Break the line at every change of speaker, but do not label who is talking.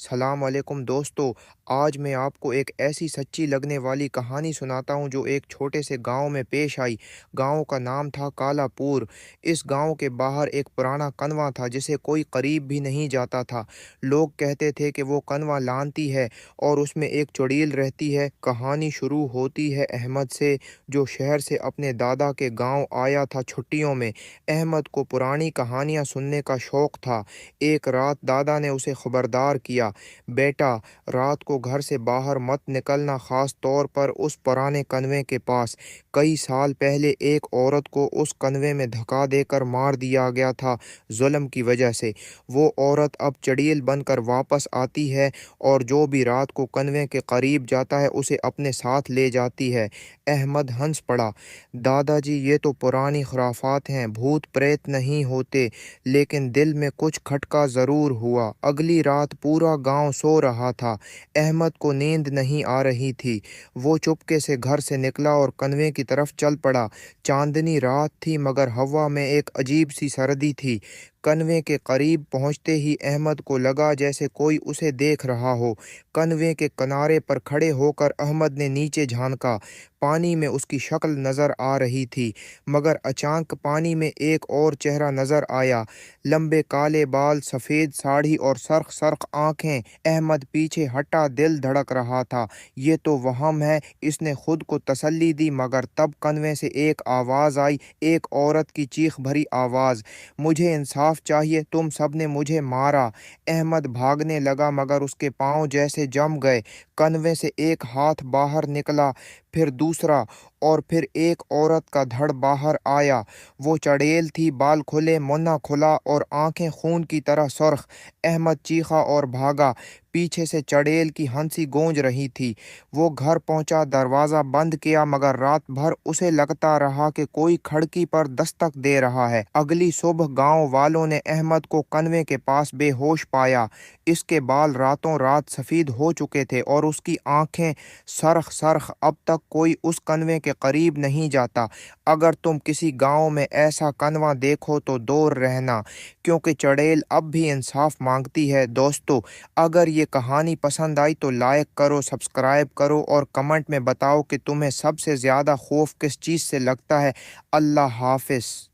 السلام علیکم دوستو، آج میں آپ کو ایک ایسی سچی لگنے والی کہانی سناتا ہوں جو ایک چھوٹے سے گاؤں میں پیش آئی۔ گاؤں کا نام تھا کالا پور۔ اس گاؤں کے باہر ایک پرانا کنواں تھا جسے کوئی قریب بھی نہیں جاتا تھا۔ لوگ کہتے تھے کہ وہ کنواں لانتی ہے اور اس میں ایک چڑیل رہتی ہے۔ کہانی شروع ہوتی ہے احمد سے، جو شہر سے اپنے دادا کے گاؤں آیا تھا چھٹیوں میں۔ احمد کو پرانی کہانیاں سننے کا شوق تھا۔ ایک رات دادا نے اسے خبردار کیا، بیٹا رات کو گھر سے باہر مت نکلنا، خاص طور پر اس پرانے کنویں کے پاس۔ کئی سال پہلے ایک عورت کو اس کنویں میں دھکا دے کر مار دیا گیا تھا ظلم کی وجہ سے۔ وہ عورت اب چڑیل بن کر واپس آتی ہے اور جو بھی رات کو کنویں کے قریب جاتا ہے اسے اپنے ساتھ لے جاتی ہے۔ احمد ہنس پڑا، دادا جی یہ تو پرانی خرافات ہیں، بھوت پریت نہیں ہوتے، لیکن دل میں کچھ کھٹکا ضرور ہوا۔ اگلی رات پورا گاؤں سو رہا تھا۔ احمد کو نیند نہیں آ رہی تھی۔ وہ چپکے سے گھر سے نکلا اور کنویں کی طرف چل پڑا۔ چاندنی رات تھی مگر ہوا میں ایک عجیب سی سردی تھی۔ کنویں کے قریب پہنچتے ہی احمد کو لگا جیسے کوئی اسے دیکھ رہا ہو۔ کنویں کے کنارے پر کھڑے ہو کر احمد نے نیچے جھانکا۔ پانی میں اس کی شکل نظر آ رہی تھی، مگر اچانک پانی میں ایک اور چہرہ نظر آیا، لمبے کالے بال، سفید ساڑھی اور سرخ سرخ آنکھیں۔ احمد پیچھے ہٹا، دل دھڑک رہا تھا۔ یہ تو وہم ہے، اس نے خود کو تسلی دی، مگر تب کنویں سے ایک آواز آئی، ایک عورت کی چیخ بھری آواز، مجھے انصاف چاہیے، تم سب نے مجھے مارا۔ احمد بھاگنے لگا مگر اس کے پاؤں جیسے جم گئے۔ کنویں سے ایک ہاتھ باہر نکلا، پھر دوسرا، اور پھر ایک عورت کا دھڑ باہر آیا۔ وہ چڑیل تھی، بال کھلے، منہ کھلا اور آنکھیں خون کی طرح سرخ۔ احمد چیخا اور بھاگا۔ پیچھے سے چڑیل کی ہنسی گونج رہی تھی۔ وہ گھر پہنچا، دروازہ بند کیا، مگر رات بھر اسے لگتا رہا کہ کوئی کھڑکی پر دستک دے رہا ہے۔ اگلی صبح گاؤں والوں نے احمد کو کنویں کے پاس بے ہوش پایا۔ اس کے بال راتوں رات سفید ہو چکے تھے اور اس کی آنکھیں سرخ سرخ۔ اب تک کوئی اس کنویں کے قریب نہیں جاتا۔ اگر تم کسی گاؤں میں ایسا کنواں دیکھو تو دور رہنا، کیونکہ چڑیل اب بھی انصاف مانگتی ہے۔ دوستو، اگر یہ کہانی پسند آئی تو لائک کرو، سبسکرائب کرو اور کمنٹ میں بتاؤ کہ تمہیں سب سے زیادہ خوف کس چیز سے لگتا ہے۔ اللہ حافظ۔